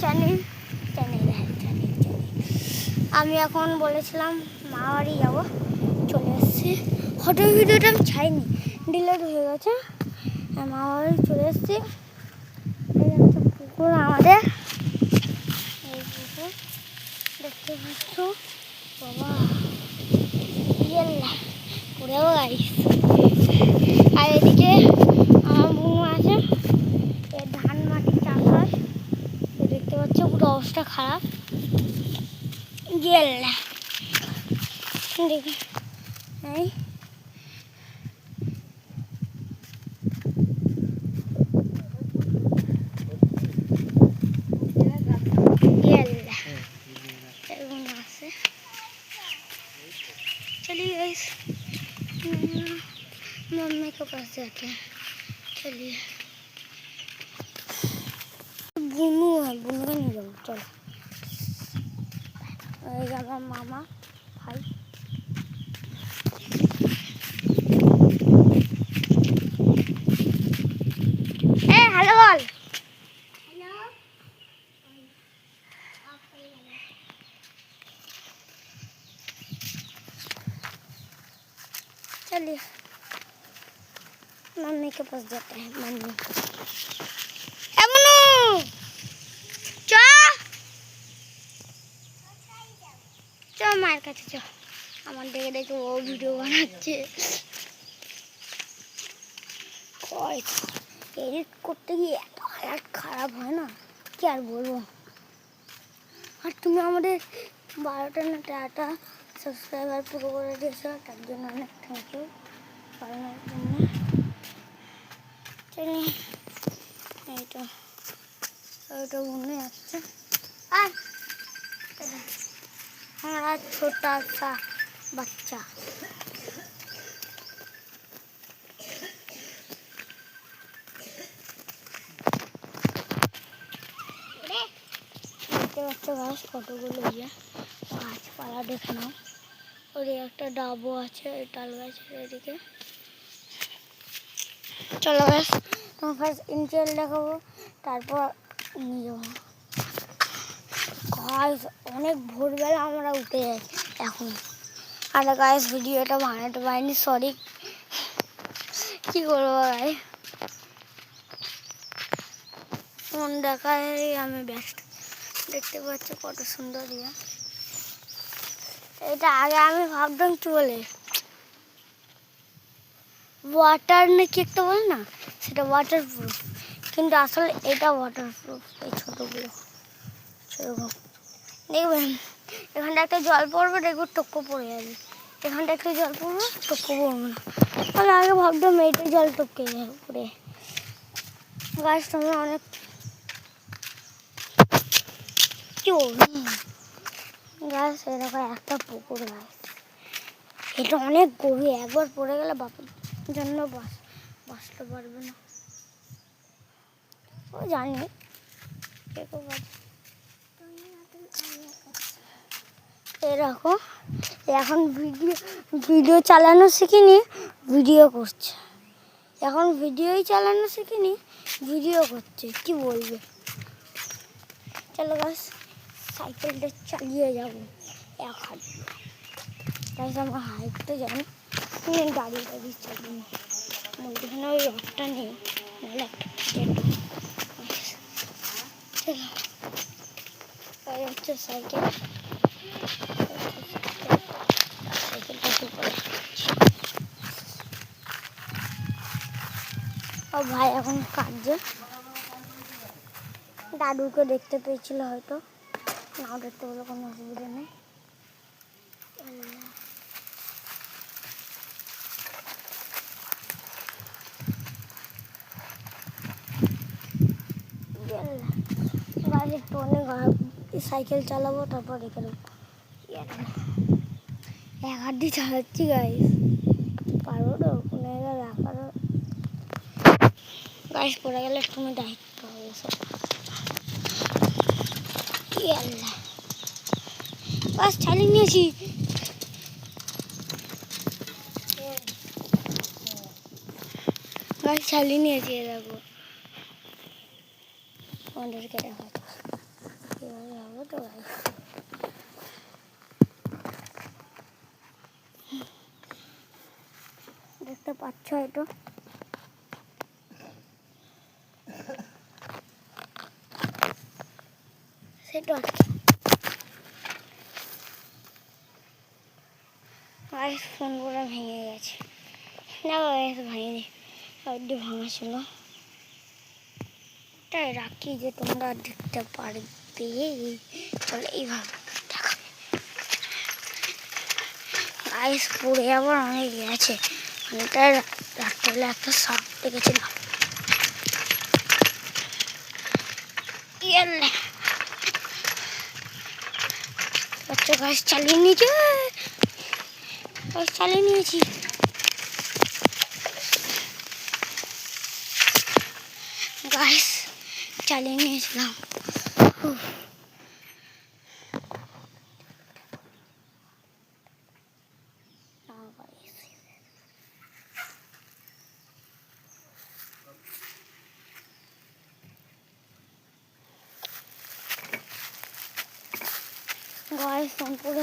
Channel আমি এখন বলেছিলাম মা বাড়ি যাবো, চলে এসেছি। হঠাৎ ভিডিওটা আমি ছাইনি, ডিলেট হয়ে গেছে। মা বাড়ি চলে এসেছি। পুকুর আমাদের, এই পুকুর দেখতে পাচ্ছ। বাবা পুরেও গাড়ি। আর এদিকে আমার বুনু আছে, এর ধান মাটি চাষ হয়। দেখতে পাচ্ছ পুরো অবস্থা খারাপ। দেখি এই चलिए गाइस, मम्मी के पास जाते हैं। चलिए बुनू है, बुनू का नहीं जाओ, चलो। हमारा मामा भाई हेलो बोल। चलिए मम्मी के पास जाते हैं। मम्मी चल मार का चो আমার দেখে দেখে ও ভিডিও বানাচ্ছে। এডিট করতে গিয়ে এত হালাত খারাপ হয় না, কি আর বলবো। আর তুমি আমাদের 12টা না 13টা সাবস্ক্রাইবার পুরো করে দিয়েছো, তার জন্য অনেক থ্যাংক ইউ। বাড়ানোর জন্য এইটা ওইটা মনে আসছে। আর हमारा छोटा सा बच्चा দেখতে পাচ্ছ গাছ কতগুলো গাছপালা দেখে নাও। ওর একটা ডাবও আছে ওই তাল গাছের এদিকে। চলো গাছ তোমার ফার্স্ট ইন্টেরিয়র দেখাবো, তারপর নিয়ে যাবো। গাছ অনেক ভোরবেলা আমরা উঠে যাচ্ছি এখন। আর গাছ ভিডিওটা বানাতে পারিনি, সরি। কি করবো গাই, ফোন দেখায় আমি ব্যস্ত। দেখতে পাচ্ছ কত সুন্দর ইয়ে। এটা আগে আমি ভাবতাম কি বলে ওয়াটার নাকি একটা বলে না, সেটা ওয়াটার প্রুফ, কিন্তু আসলে এটা ওয়াটার প্রুফ। এই ছোটোগুলো সেরকম দেখবেন, এখানটা একটা জল পড়বে দেখবো টক্কো পড়ে যাবে, এখানটা একটা জল পড়বে টক্কো পড়বে না। আমি আগে ভাবতাম এইটা জল টপকে যাবে পড়ে। গাছ তোমরা অনেক গাছ এরকম একটা পুকুর গাছ, এটা অনেক গভীর, একবার পড়ে গেলে বাপের জন্য বাঁচতে পারবে না। ও জানি এরকম এখন ভিডিও চালানো শিখিনি, ভিডিও করছে। এখন ভিডিওই চালানো শিখিনি, ভিডিও করছে, কি বলবে। চলো গাছ সাইকেলটা চালিয়ে যাবো এক হাত। তাই আমার হাইটটা জানি, গাড়ি চালিয়ে মধ্যখানে ওই রথটা নেই, নাহলে একটা চলো হচ্ছে সাইকেল। ও ভাই এখন কাঁদছে, দাদুকে দেখতে পেয়েছিল হয়তো, নাও দেখতে বলে কোনো অসুবিধা নেই। গাছ একটু অনেক সাইকেল চালাবো, তারপর রেখে দেবো। এক হাত দিয়ে চালাচ্ছি গাইস, পারবো তো কোনো জায়গায় রাখারও। গাছ পড়ে গেলে তুমি দায়িত্ব হবে সব। গাছ চালিয়ে নিয়েছি। গাছ চালিয়ে নিয়েছি, দেখো আমাদেরকে দেখা। তো দেখতে পাচ্ছ হয়তো সেটা ফোনগুলো ভেঙে গেছে না ভাঙেনি অলরেডি ভাঙা ছিল তাই রাখি যে তোমরা দেখতে পারবে চলে এইভাবে গাইস পড়ে আবার অনেক গেছে অনেকটা রাত্রেবেলা একটা সাপ দেখেছিলাম বাচ্চা গাছ চালিয়ে নিয়েছে চালিয়ে নিয়েছি গাছ চালিয়ে নিয়েছিলাম গাছ সম্পূর্ণ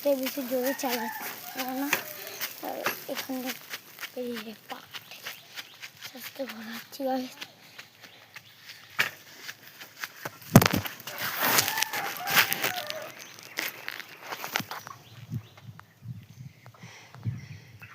বেশি জোরে চালাচ্ছে না এখানে বেরিয়ে পা আস্তে ঘোরাচ্ছি গাছ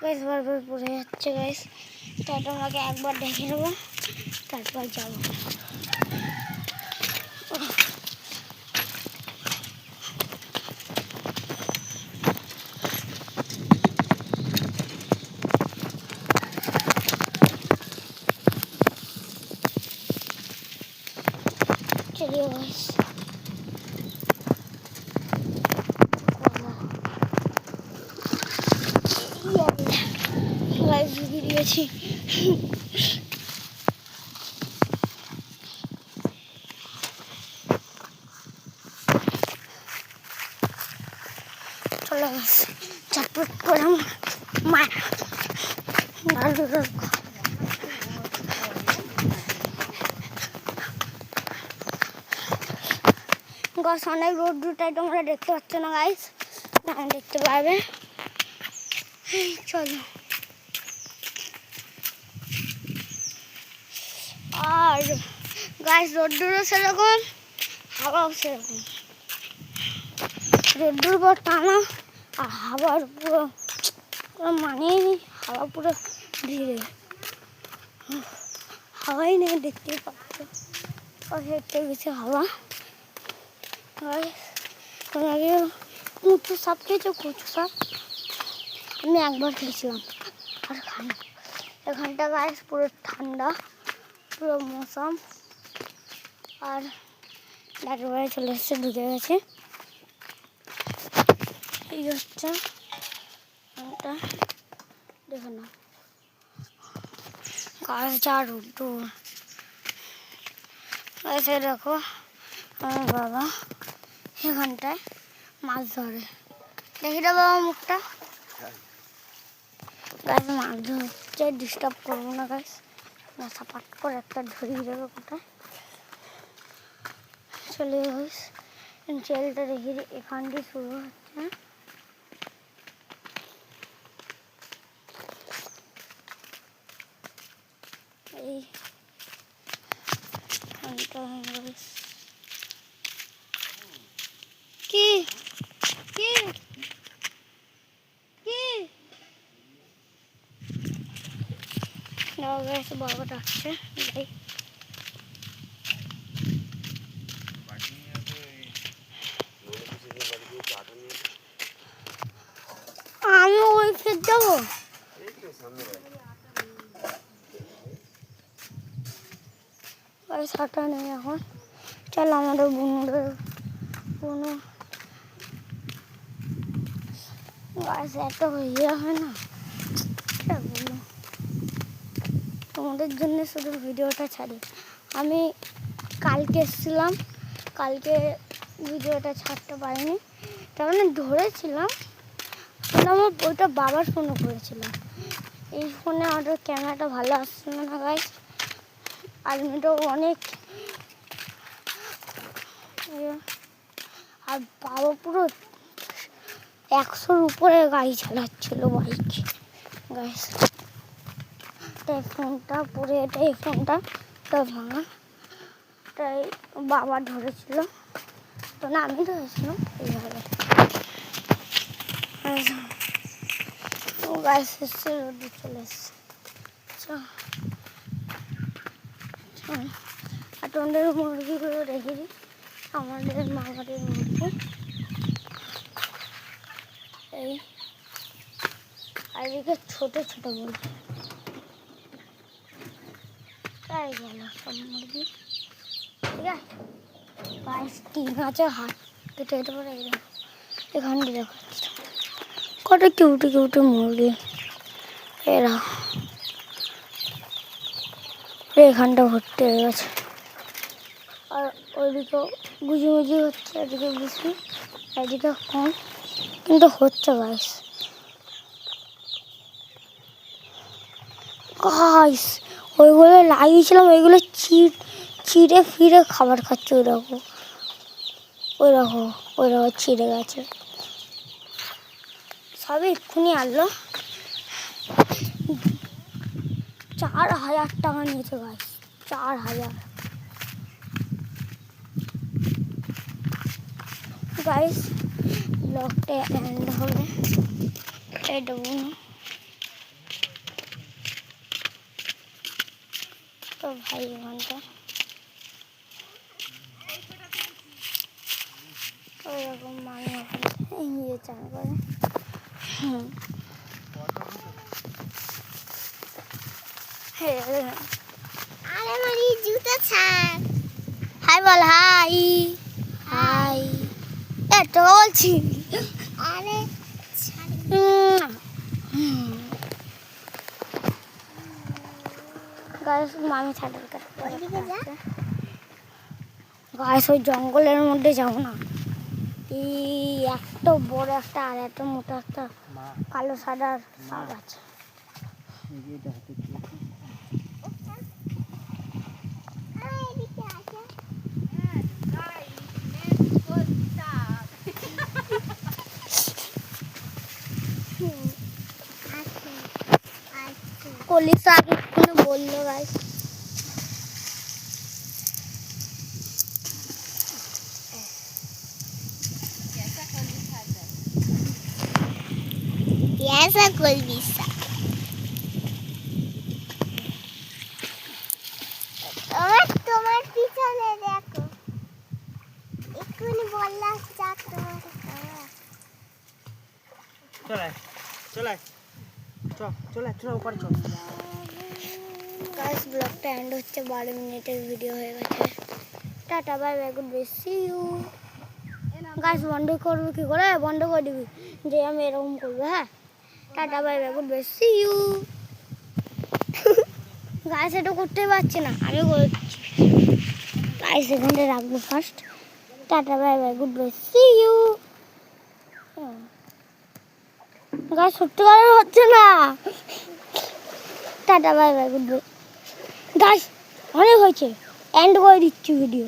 গাইস বারবার পড়ে যাচ্ছে গাইস তাই তোমাকে একবার দেখে নেবো তারপর যাবো চলিয়ে গাইস গাইস ঢুকে দিয়েছি চলে গেছে চটপট করে মায়া গাছ অনেক রোদ্রুটাই তোমরা দেখতে পাচ্ছ না গাইস দেখতে পাবে চলো আর গাছ রোদ্দুরও সেরকম হাওয়াও সেরকম রোদ্দুর পর টানা আর হাওয়ার পুরো মানিয়ে নি হাওয়া পুরো ধীরে হাওয়াই নেই দেখতেই পাচ্ছ হেঁটে গেছে হাওয়া আগে কচু সাপ খেয়েছো কচু সাপ আমি একবার খেয়েছিলাম আর খাই এখানটা গাছ পুরো ঠান্ডা পুরো মৌসুম আর ডাকের বাড়ি চলে এসছে ঢুকে গেছে এই হচ্ছে দেখো না গাছ যা রোদ্দুর এসে দেখো আমার বাবা এখানটায় মাছ ধরে দেখি না বাবা মুখটা গাছ মাছ ধরছে ডিস্টার্ব করবো না গাছ না সাপাট করে একটা ধরিয়ে দেবে কোথায় চলে গাছ চেলটা দেখি এখান দিয়ে শুরু হচ্ছে এই কি কি কি বাবা ডাকছে যাই আমি ওই খেতে যাবো ছাটা নেই এখন চল আমাদের বুনুদের কোনো গাছ এত ইয়ে হয় না বলো তোমাদের জন্য শুধু ভিডিওটা ছাড়ি আমি কালকে এসেছিলাম কালকে ভিডিওটা ছাড়তে পারিনি তার মানে ধরেছিলাম আমার ওইটা বাবার ফোনে করেছিলাম এই ফোনে আমাদের ক্যামেরাটা ভালো আসছে না গাইস আর এমনিটাও অনেক আর বাবা পুরো 100-র উপরে গাড়ি চালাচ্ছিল বাইক। গাইস এই ফোনটা পরে এই ফোনটা ভাঙা, তাই বাবা ধরেছিল, তো না আমি ধরেছিলাম এইভাবে। গাইস এসে রোদে চলে এসছে। আর তোমাদের মুরগিগুলো রেখে দিই, আমাদের মামাদের মুরগি এই, আর এদিকে ছোট ছোট মুরগি, তাই গেল সব মুরগি। ঠিক আছে গাইস টিন আছে, হাত কেটে কেটে পরে এখান দিয়ে দেখাচ্ছি কত কিউটি কিউটি মুরগি। এরা এখানটা ভর্তি হয়ে গেছে, আর ওইদিকে গুজি গুজি হচ্ছে, এদিকে বেশি এদিকে কম, কিন্তু হচ্ছে গাইস। গাইস ওইগুলো লাগিয়েছিলাম, ওইগুলো ছিঁড়ে ফিরে খাবার খাচ্ছে। ওই দেখো ওই দেখো ওই দেখো ছিঁড়ে গেছে, সবই এক্ষুনি আনলো। 4000 টাকা নিয়েছে গাইস, 4000। গাইস ব্লগটা এন্ড হবে, এই দেবো তো ভাই এখানটা ওইরকম মানুষ ইয়ে চান করে। আরে মারি জুতা ছাড়, হাই বল, হাই হাই এত বলছি। আরে গাইস মামি ছাড়ের কাছে গাইস ওই জঙ্গলের মধ্যে যাবো না, এই এত বড় একটা আর এত মোটা একটা কালো সাদার সাপ আছে। কলি শাক একটু বললো গাইস, ऐसा कोई भी তোমার পিছনে দেখো, এক্ষুনি বললাম যাক তোমার। চলে চলে চলে চলে উপরে চল। গাইস ব্লগটা এন্ড হচ্ছে, 12 মিনিটের ভিডিও হয়ে গেছে। Ta ta bye bye, goodbye, see you. Guys বন্ধ করবি কি করে, বন্ধ করে দিবি যে আমি এরকম করবো। হ্যাঁ ta ta bye bye, goodbye, see you. Guys এটা করতে পারছি না, আমি করছি। গাইস এখানটা রাখবো first. Ta ta bye bye, goodbye, see you. Guys সত্যি করে হচ্ছে না। Ta ta bye bye, goodbye. Guys অনেক হয়েছে, এন্ড করে দিচ্ছি ভিডিও।